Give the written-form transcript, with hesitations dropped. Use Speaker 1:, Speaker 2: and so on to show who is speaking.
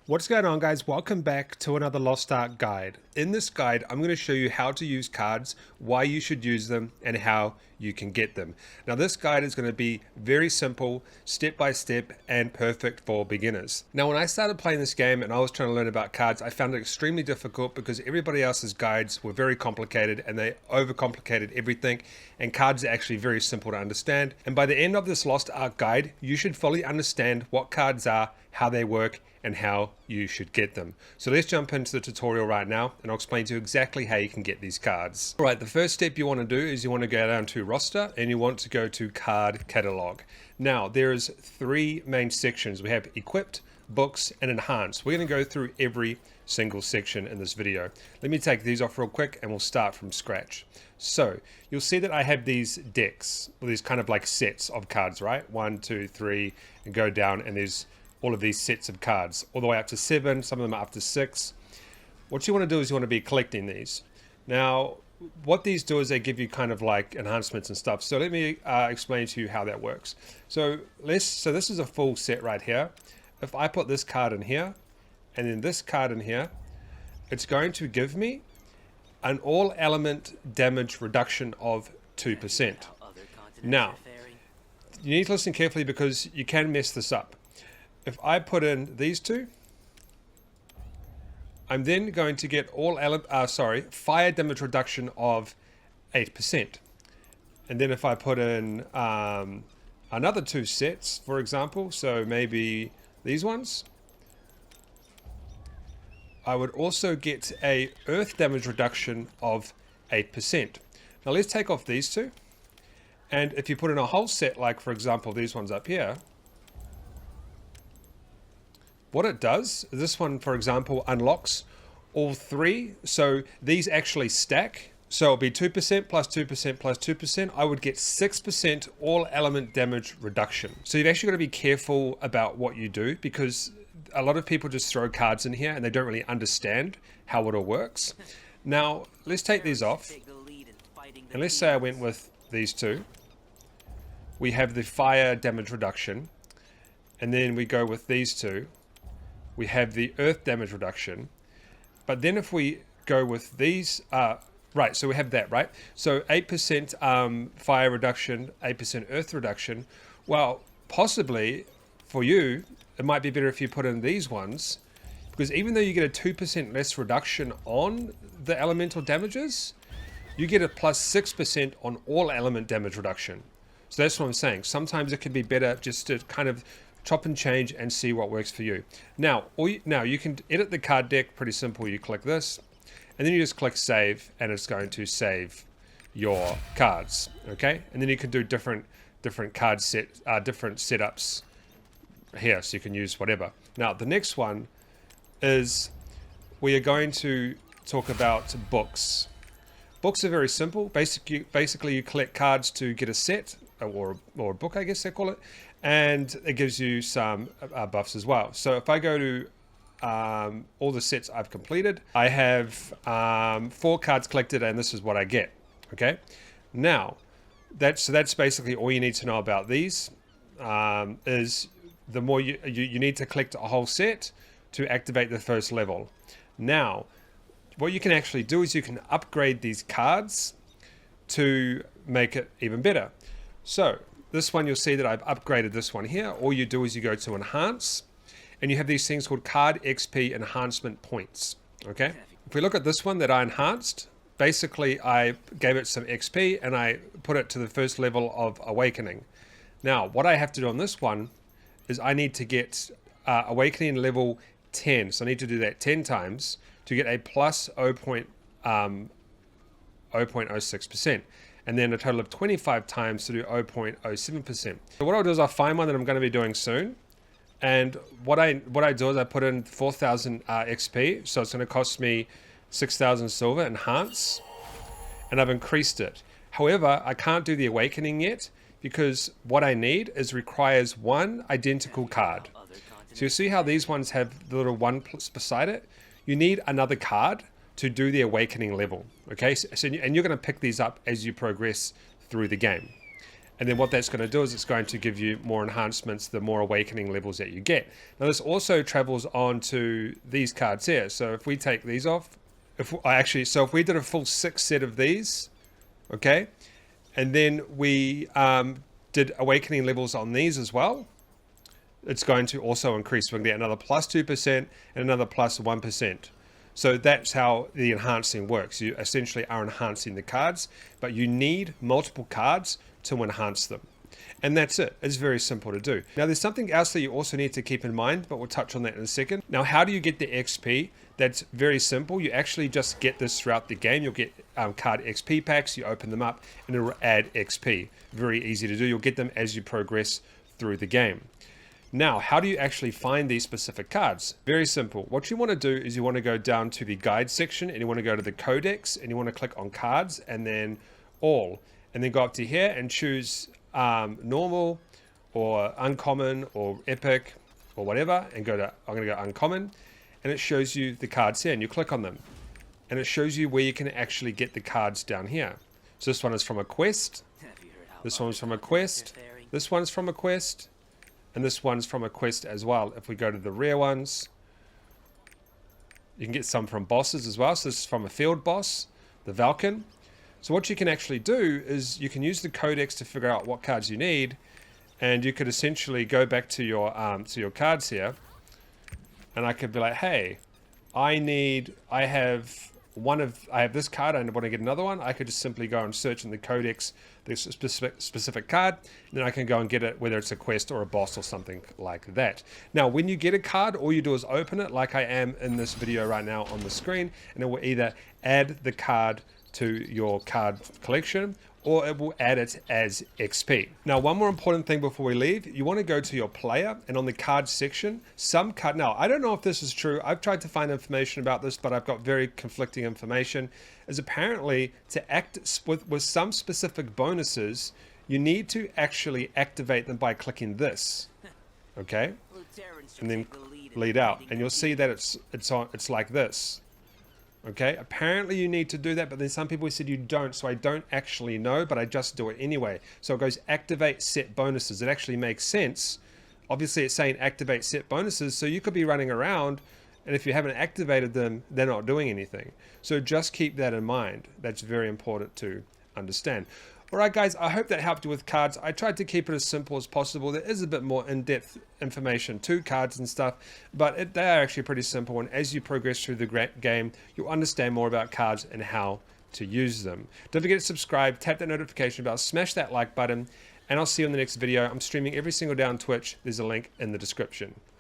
Speaker 1: What's going on, guys? Welcome back to another Lost Ark guide. In this guide, I'm going to show you how to use cards, why you should use them, and how you can get them. Now, this guide is going to be very simple, step by step, and perfect for beginners. Now, when I started playing this game and I was trying to learn about cards, I found it extremely difficult because everybody else's guides were very complicated and they overcomplicated everything, and cards are actually very simple to understand. And by the end of this Lost Ark guide, you should fully understand what cards are, how they work, and how you should get them. So let's jump into the tutorial right now and I'll explain to you exactly how you can get these cards. All right, the first step you want to do is you want to go down to roster and you want to go to card catalog. Now there's three main sections. We have equipped, books, and enhanced. We're going to go through every single section in this video. Let me take these off real quick and we'll start from scratch. So you'll see that I have these decks, or these kind of like sets of cards, right? 1, 2, 3, and go down, and there's all of these sets of cards, all the way up to 7, some of them are up to 6. What you want to do is you want to be collecting these. Now, what these do is they give you kind of like enhancements and stuff. So let me explain to you how that works. So this is a full set right here. If I put this card in here, and then this card in here, it's going to give me an all element damage reduction of 2%. Now, you need to listen carefully because you can mess this up. If I put in these two, I'm then going to get fire damage reduction of 8%. And then if I put in another two sets, for example, so maybe these ones, I would also get a earth damage reduction of 8%. Now let's take off these two. And if you put in a whole set, like for example, these ones up here, what it does, this one, for example, unlocks all three. So these actually stack. So it'll be 2% plus 2% plus 2%. I would get 6% all element damage reduction. So you've actually got to be careful about what you do because a lot of people just throw cards in here and they don't really understand how it all works. Now, let's take these off. And let's say I went with these two. We have the fire damage reduction. And then we go with these two. We have the earth damage reduction. But then if we go with these, right, so we have that, right? So 8% fire reduction, 8% earth reduction. Well, possibly for you, it might be better if you put in these ones, because even though you get a 2% less reduction on the elemental damages, you get a plus 6% on all element damage reduction. So that's what I'm saying. Sometimes it can be better just to kind of chop and change and see what works for you. Now you can edit the card deck pretty simple. You click this and then you just click save and it's going to save your cards. Okay, and then you can do different card different setups here, so you can use whatever. Now the next one is we are going to talk about books. Books are very simple. Basically you collect cards to get a set or a book, I guess they call it, and it gives you some buffs as well. So if I go to all the sets I've completed, I have 4 cards collected and this is what I get. Okay, now that's basically all you need to know about these. Is the more you need to collect a whole set to activate the first level. Now what you can actually do is you can upgrade these cards to make it even better. So this one, you'll see that I've upgraded this one here. All you do is you go to enhance and you have these things called card XP enhancement points. Okay, if we look at this one that I enhanced, basically I gave it some XP and I put it to the first level of awakening. Now what I have to do on this one is I need to get awakening level 10. So I need to do that 10 times to get a plus 0.06%. And then a total of 25 times to do 0.07%. So what I'll do is I'll find one that I'm going to be doing soon. And what I do is I put in 4,000 XP. So it's going to cost me 6,000 silver, enhance. And I've increased it. However, I can't do the awakening yet because what I need requires one identical card. So you see how these ones have the little one beside it? You need another card to do the awakening level. Okay, and you're going to pick these up as you progress through the game. And then what that's going to do is it's going to give you more enhancements, the more awakening levels that you get. Now this also travels on to these cards here. So if we take these off, if we did a full 6 set of these, okay, and then we did awakening levels on these as well, it's going to also increase. We're going to get another plus 2% and another plus 1%. So that's how the enhancing works. You essentially are enhancing the cards, but you need multiple cards to enhance them. And that's it. It's very simple to do. Now there's something else that you also need to keep in mind, but we'll touch on that in a second. Now, how do you get the XP? That's very simple. You actually just get this throughout the game. You'll get card XP packs, you open them up and it will add XP. Very easy to do. You'll get them as you progress through the game. Now, how do you actually find these specific cards? Very simple. What you want to do is you want to go down to the guide section and you want to go to the codex and you want to click on cards and then all, and then go up to here and choose normal or uncommon or epic or whatever, and I'm going to go uncommon, and it shows you the cards here and you click on them and it shows you where you can actually get the cards down here. So this one is from a quest, this one's from a quest, this one's from a quest, and this one's from a quest as well. If we go to the rare ones, you can get some from bosses as well. So this is from a field boss, the Valken. So what you can actually do is you can use the codex to figure out what cards you need, and you could essentially go back to your cards here, and I could be like, hey, I have this card, I want to get another one. I could just simply go and search in the codex this specific card, and then I can go and get it, whether it's a quest or a boss or something like that. Now, when you get a card, all you do is open it like I am in this video right now on the screen, and it will either add the card to your card collection or it will add it as XP. Now, one more important thing before we leave, you want to go to your player, and on the card section, now I don't know if this is true. I've tried to find information about this, but I've got very conflicting information, is apparently to act with some specific bonuses, you need to actually activate them by clicking this, okay? And then lead out, and you'll see that it's like this. Okay, apparently you need to do that, but then some people said you don't, so I don't actually know, but I just do it anyway. So it goes activate set bonuses. It actually makes sense. Obviously it's saying activate set bonuses, so you could be running around, and if you haven't activated them, they're not doing anything. So just keep that in mind. That's very important to understand. All right, guys, I hope that helped you with cards. I tried to keep it as simple as possible. There is a bit more in-depth information to cards and stuff, but they are actually pretty simple. And as you progress through the game, you'll understand more about cards and how to use them. Don't forget to subscribe, tap that notification bell, smash that like button, and I'll see you in the next video. I'm streaming every single day on Twitch. There's a link in the description.